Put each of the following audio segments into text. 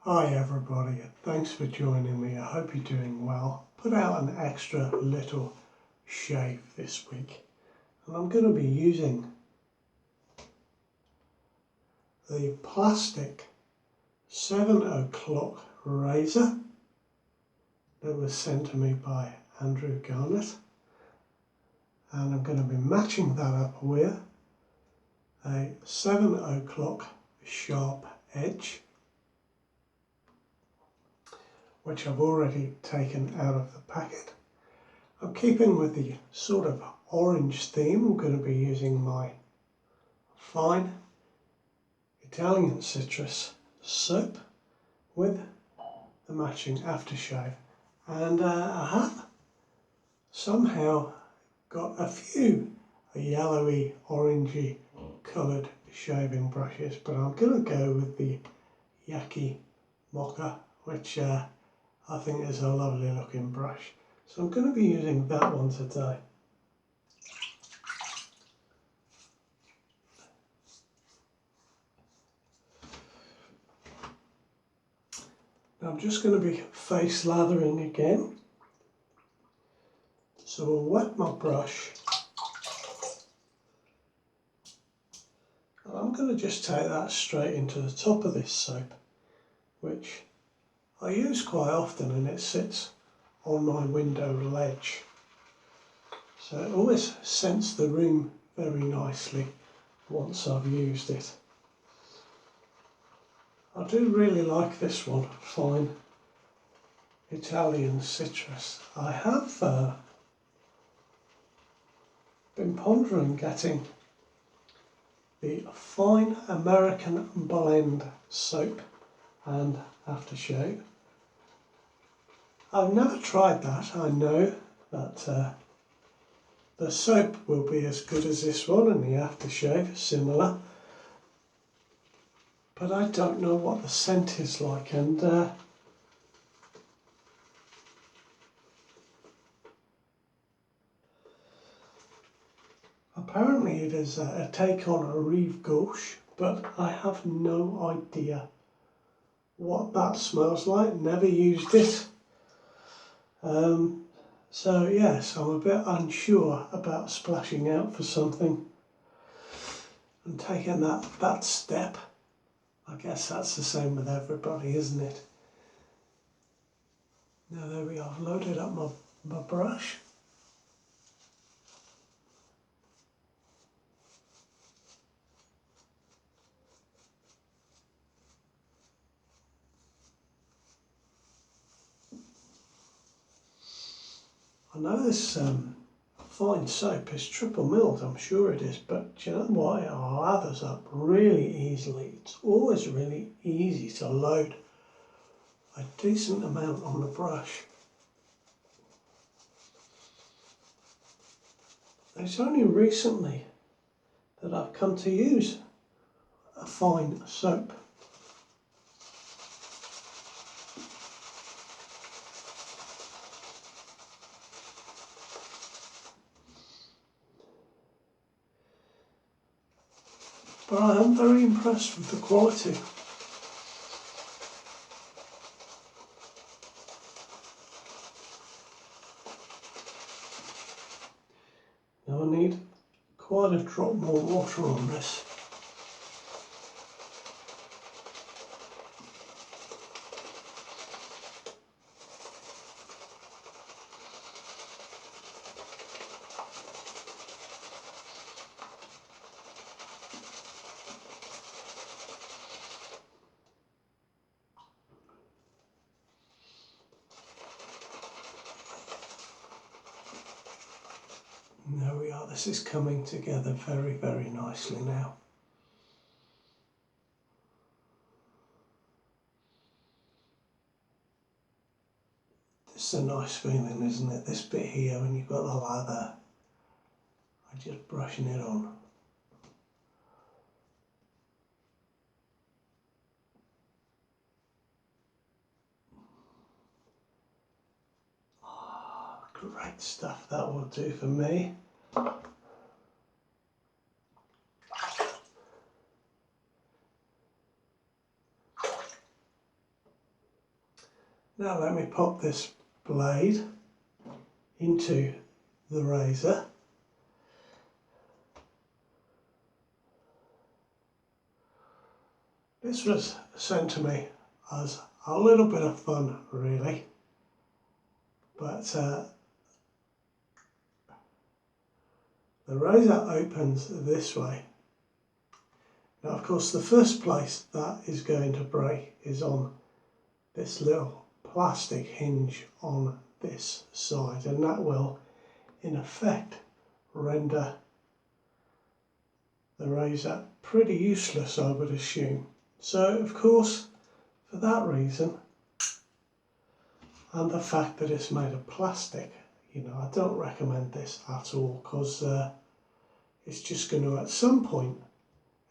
Hi everybody, thanks for joining me. I hope you're doing well. Put out an extra little shave this week and I'm going to be using the plastic 7 o'clock razor that was sent to me by Andrew Garnett, and I'm going to be matching that up with a 7 o'clock sharp edge, which I've already taken out of the packet. I'm keeping with the sort of orange theme. I'm going to be using my fine Italian citrus soap with the matching aftershave, and I have somehow got a few yellowy orangey coloured shaving brushes, but I'm going to go with the Yaqi Mocha, which I think is a lovely looking brush. So I'm going to be using that one today. Now I'm just going to be face lathering again. So I'll wet my brush. And I'm going to just take that straight into the top of this soap, which I use quite often, and it sits on my window ledge. So it always scents the room very nicely once I've used it. I do really like this one, fine Italian citrus. I have been pondering getting the fine American blend soap and aftershave. I've never tried that. I know that the soap will be as good as this one and the aftershave similar, but I don't know what the scent is like, and apparently it is a take on a Rive Gauche, but I have no idea what that smells like. Never used it. So yes, I'm a bit unsure about splashing out for something and taking that step. I guess that's the same with everybody, isn't it? Now there we are, I've loaded up my brush. I know this fine soap is triple milled, I'm sure it is, but do you know what? It lathers up really easily. It's always really easy to load a decent amount on the brush. It's only recently that I've come to use a fine soap. But I am very impressed with the quality. Now I need quite a drop more water on this. There we are, this is coming together very, very nicely now. It's a nice feeling, isn't it? This bit here when you've got the lather, I'm just brushing it on. Oh, great stuff, that will do for me. Now let me pop this blade into the razor. This was sent to me as a little bit of fun, really, but the razor opens this way. Now of course the first place that is going to break is on this little plastic hinge on this side, and that will in effect render the razor pretty useless, I would assume. So of course, for that reason and the fact that it's made of plastic, you know, I don't recommend this at all, because it's just going to at some point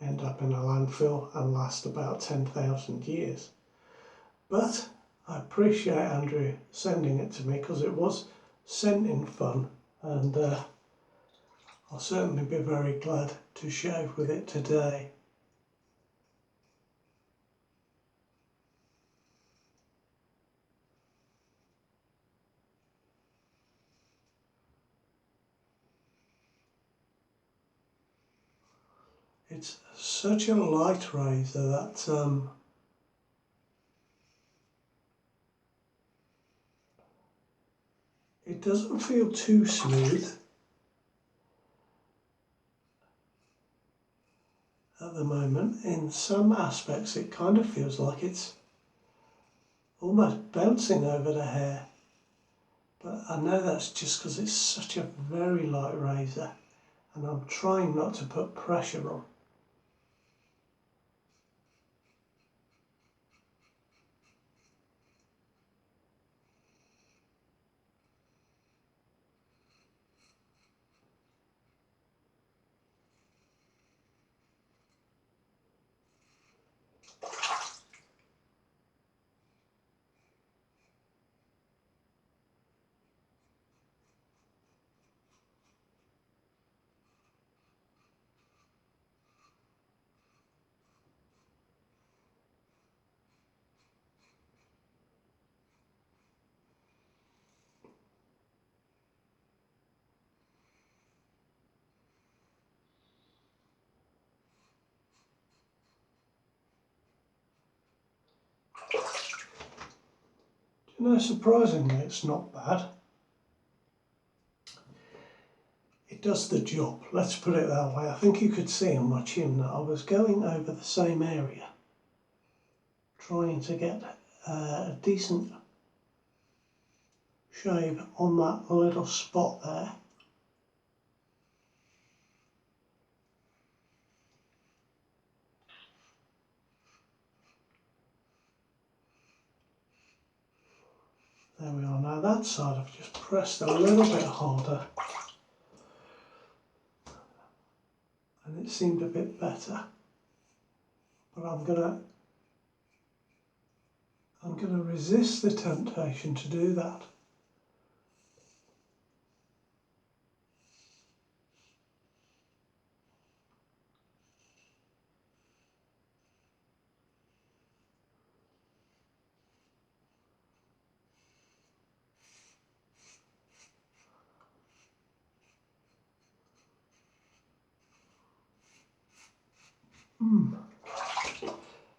end up in a landfill and last about 10,000 years. But I appreciate Andrew sending it to me, because it was sent in fun, and I'll certainly be very glad to shave with it today. It's such a light razor that it doesn't feel too smooth at the moment. In some aspects it kind of feels like it's almost bouncing over the hair, but I know that's just because it's such a very light razor and I'm trying not to put pressure on. You know, surprisingly it's not bad. It does the job, let's put it that way. I think you could see on my chin that I was going over the same area, trying to get a decent shave on that little spot there. There we are. Now that side I've just pressed a little bit harder and it seemed a bit better, but I'm gonna resist the temptation to do that.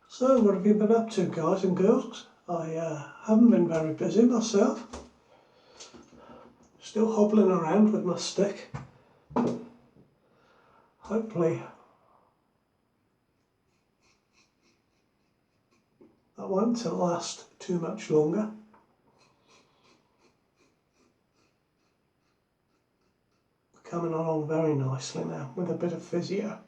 So what have you been up to, guys and girls? I haven't been very busy myself. Still hobbling around with my stick. Hopefully that won't last too much longer. We're coming along very nicely now with a bit of physio.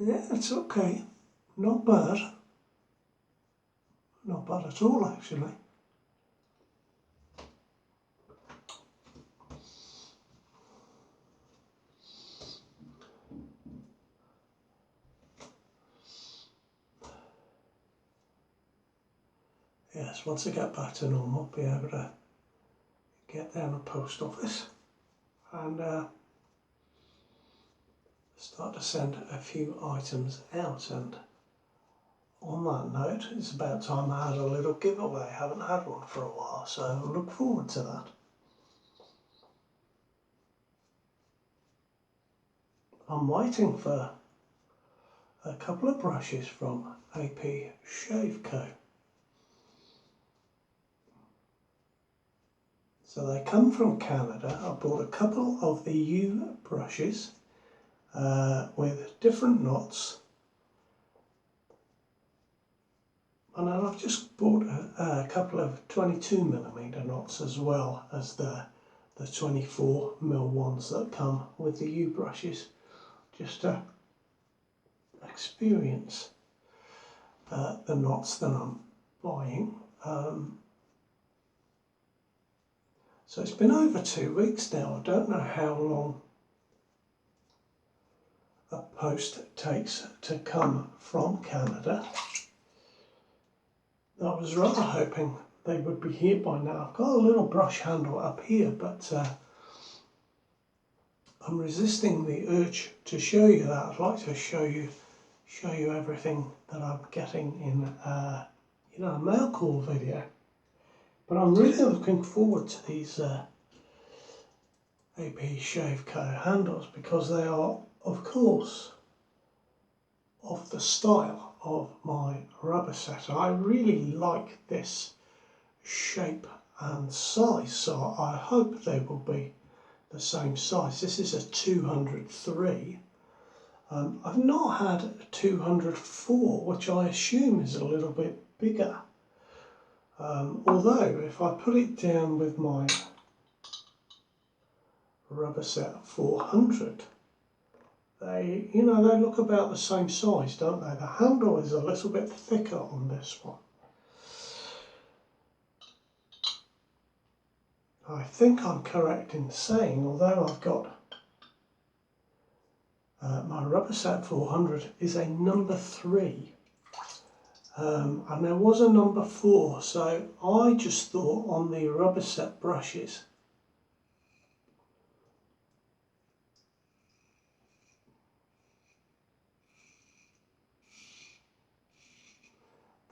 Yeah, it's okay. Not bad. Not bad at all, actually. yes, once I get back to normal, I'll be able to get down the post office and start to send a few items out. And on that note, it's about time I had a little giveaway. I haven't had one for a while, so I look forward to that. I'm waiting for a couple of brushes from AP Shave Co. So they come from Canada. I bought a couple of the U brushes with different knots. And then I've just bought a couple of 22mm knots as well as the 24mm ones that come with the U brushes, just to experience the knots that I'm buying. So it's been over 2 weeks now. I don't know how long a post takes to come from Canada. I was rather hoping they would be here by now. I've got a little brush handle up here, but I'm resisting the urge to show you that. I'd like to show you everything that I'm getting in a mail call video. But I'm really looking forward to these AP Shave Co handles, because they are, of course, of the style of my rubber set. I really like this shape and size, so I hope they will be the same size. This is a 203. I've not had a 204, which I assume is a little bit bigger. Although if I put it down with my rubber set 400, they look about the same size, don't they? The handle is a little bit thicker on this one. I think I'm correct in saying, although I've got my rubber set 400 is a number 3, and there was a number 4, so I just thought on the rubber set brushes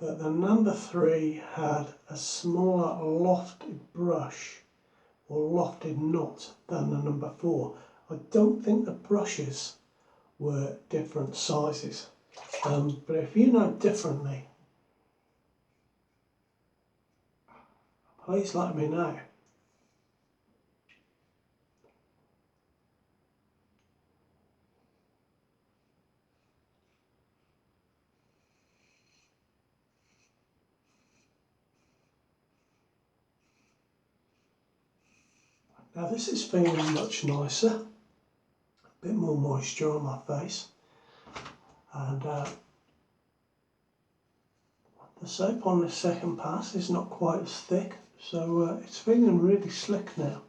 that the number 3 had a smaller lofted brush or lofted knot than the number 4. I don't think the brushes were different sizes, but if you know differently, please let me know. Now this is feeling much nicer, a bit more moisture on my face, and the soap on this second pass is not quite as thick, so it's feeling really slick now.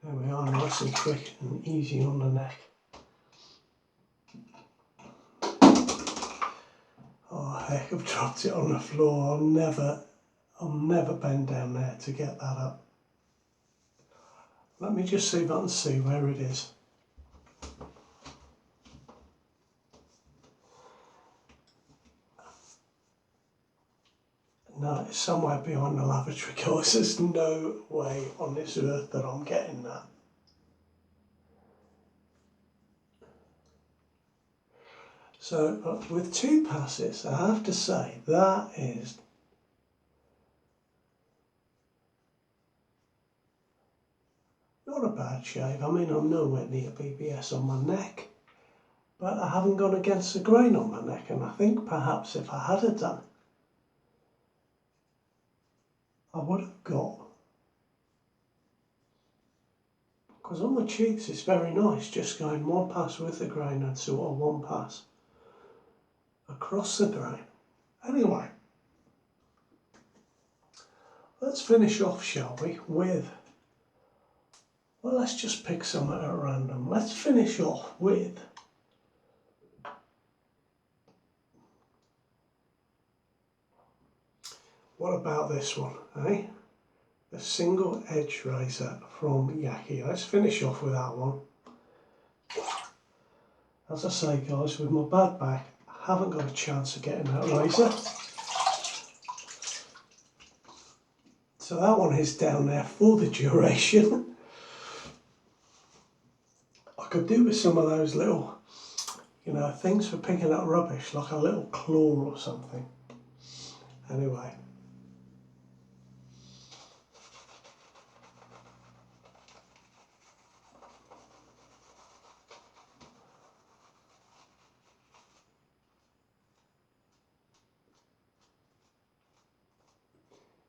There we are, nice and quick and easy on the neck. Oh heck, I've dropped it on the floor. I'll never bend down there to get that up. Let me just see if I can see where it is. No, it's somewhere behind the lavatory, guys. There's no way on this earth that I'm getting that. So with 2 passes, I have to say that is not a bad shave. I mean, I'm nowhere near BBS on my neck, but I haven't gone against the grain on my neck, and I think perhaps if I had done, I would have got, because on my cheeks it's very nice just going 1 pass with the grain and sort of 1 pass across the grain. Anyway, let's finish off, shall we, with, well, let's just pick some at random. Let's finish off with what about this one, eh? The single edge razor from Yaqi. Let's finish off with that one. As I say, guys, with my bad back, I haven't got a chance of getting that razor. So that one is down there for the duration. I could do with some of those little, you know, things for picking up rubbish, like a little claw or something. Anyway.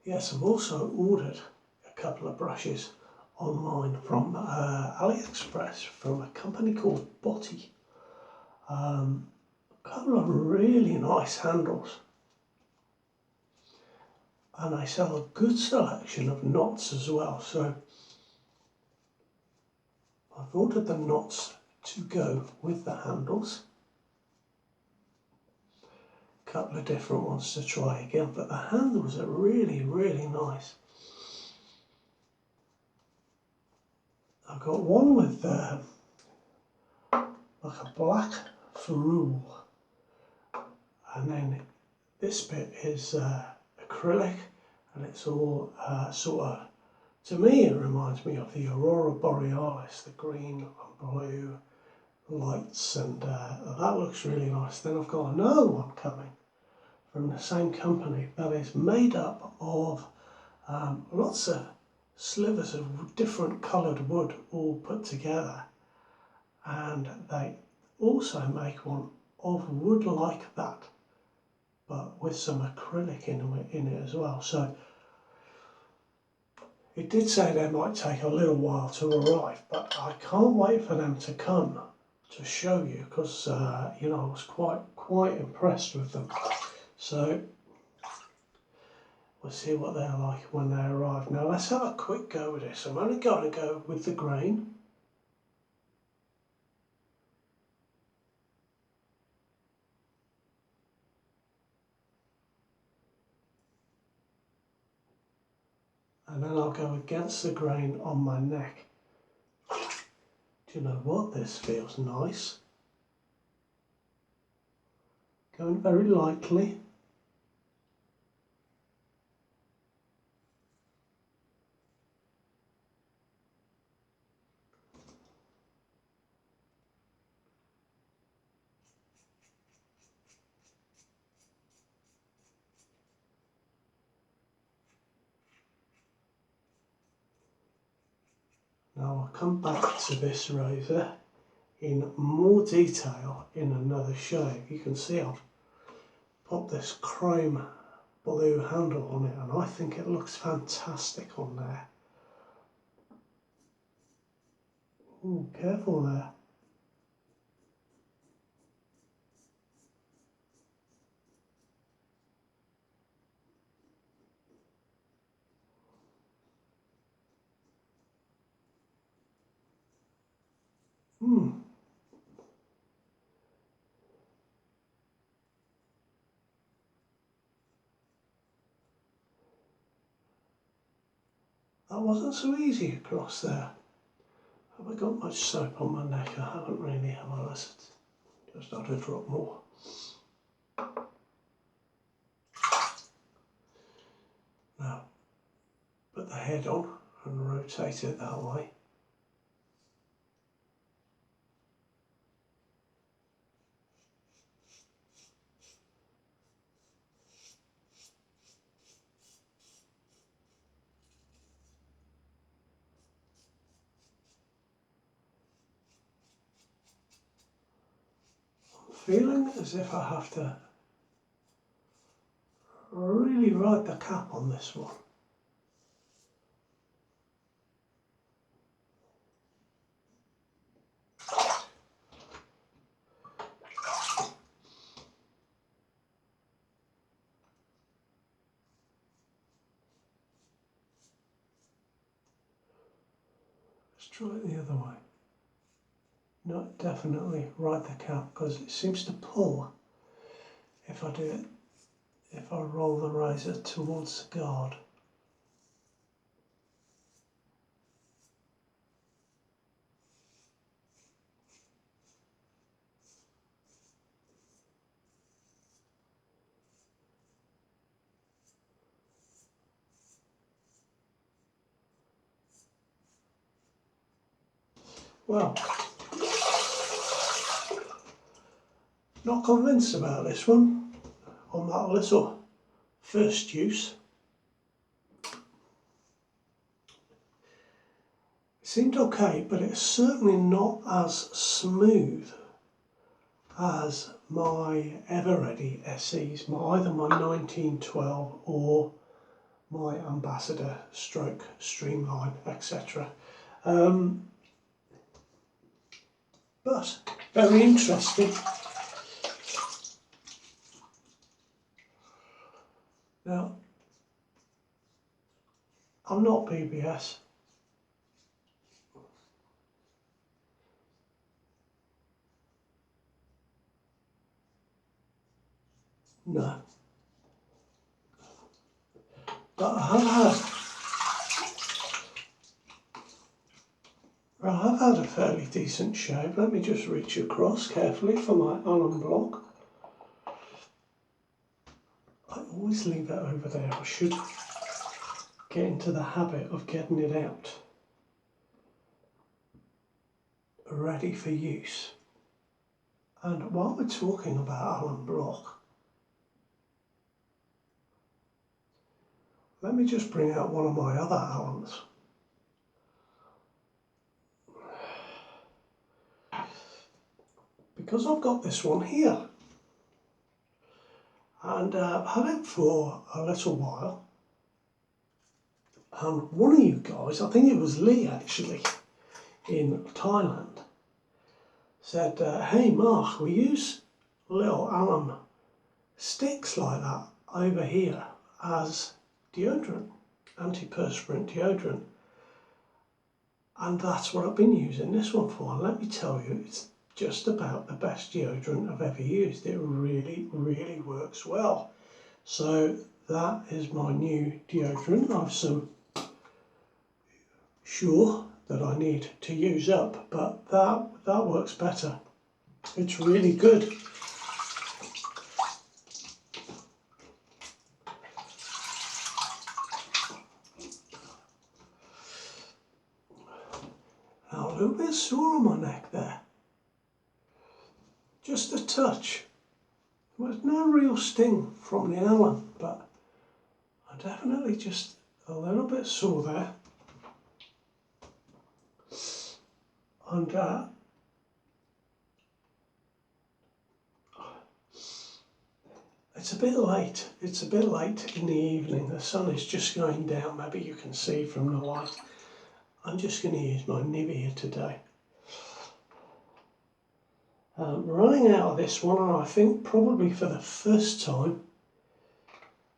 Yes, I've also ordered a couple of brushes online from AliExpress from a company called Botti. A couple of really nice handles. And I sell a good selection of knots as well, so I've ordered the knots to go with the handles. A couple of different ones to try again, but the handles are really, really nice. I've got one with like a black ferrule, and then this bit is acrylic, and it's all sort of, to me it reminds me of the Aurora Borealis, the green and blue lights, and that looks really nice. Then I've got another one coming from the same company that is made up of lots of slivers of different coloured wood all put together, and they also make one of wood like that, but with some acrylic in it as well. So it did say they might take a little while to arrive, but I can't wait for them to come to show you, because you know, I was quite impressed with them. So we'll see what they're like when they arrive. Now let's have a quick go with this. I'm only going to go with the grain. And then I'll go against the grain on my neck. Do you know what? This feels nice. Going very lightly. Now I'll come back to this razor in more detail in another shave. You can see I've put this chrome blue handle on it, and I think it looks fantastic on there. Ooh, careful there. That wasn't so easy across there. Have I got much soap on my neck? I haven't really, have I? Just had to drop more. put the head on and rotate it that way. Feeling as if I have to really ride the cap on this one. Let's try it the other way. No, definitely ride the cap, because it seems to pull if I do it, if I roll the razor towards the guard. Well, not convinced about this one on that little first use. It seemed okay, but it's certainly not as smooth as my Ever-Ready SEs, either my 1912 or my Ambassador stroke Streamline, etc. But very interesting. Now, I'm not BBS. No. But I have had a fairly decent shave. Let me just reach across carefully for my alum block. I always leave it over there. I should get into the habit of getting it out, ready for use. And while we're talking about alum block, let me just bring out one of my other alums. Because I've got this one here, and I've had it for a little while, and one of you guys, I think it was Lee actually, in Thailand, said, hey Mark, we use little alum sticks like that over here as deodorant, antiperspirant deodorant, and that's what I've been using this one for. And let me tell you, it's just about the best deodorant I've ever used. It really, really works well. So that is my new deodorant. I've some Sure that I need to use up, but that works better. It's really good. Now a little bit sore on my neck there. Just a touch. There's no real sting from the alum, but I definitely just a little bit sore there. And it's a bit late. It's a bit late in the evening. The sun is just going down. Maybe you can see from the light. I'm just going to use my Nivea today. Running out of this one, and I think probably for the first time,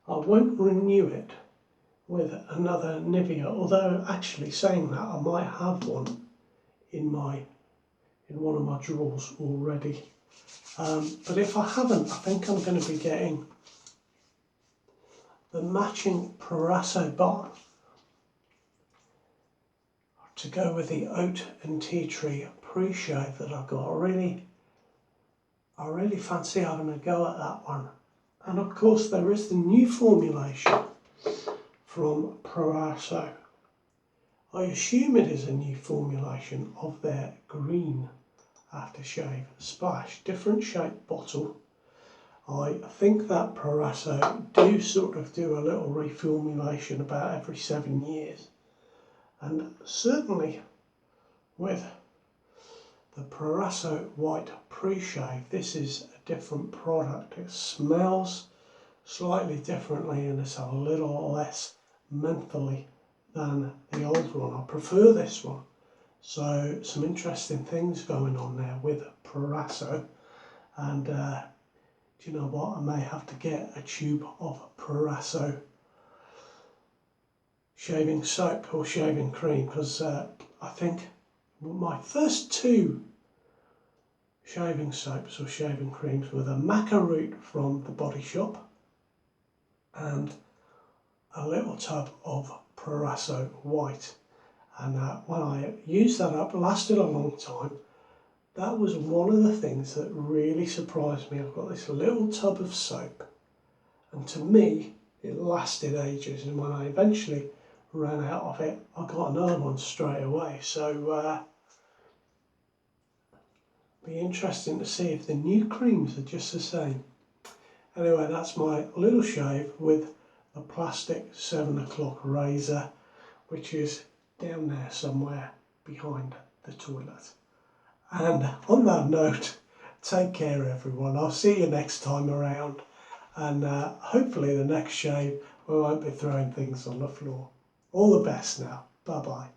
I won't renew it with another Nivea. Although actually saying that, I might have one in one of my drawers already. But if I haven't, I think I'm going to be getting the matching Parasso bar to go with the oat and tea tree pre-shave that I've got. I really fancy having a go at that one. And of course there is the new formulation from Proasso. I assume it is a new formulation of their green aftershave splash. Different shaped bottle. I think that Proasso do sort of do a little reformulation about every 7 years. And certainly with the Proasso White Pre-Shave, this is a different product. It smells slightly differently and it's a little less mentally than the old one. I prefer this one. So some interesting things going on there with Proasso. And do you know what? I may have to get a tube of Proasso shaving soap or shaving cream, because I think my first two shaving soaps or shaving creams were the Maca Root from the Body Shop and a little tub of Proasso White. And when I used that up, it lasted a long time. That was one of the things that really surprised me. I've got this little tub of soap, and to me it lasted ages, and when I eventually ran out of it, I got another one straight away. So be interesting to see if the new creams are just the same. Anyway, that's my little shave with a plastic 7 o'clock razor, which is down there somewhere behind the toilet. And on that note, take care everyone. I'll see you next time around, and hopefully the next shave we won't be throwing things on the floor. All the best now. Bye bye.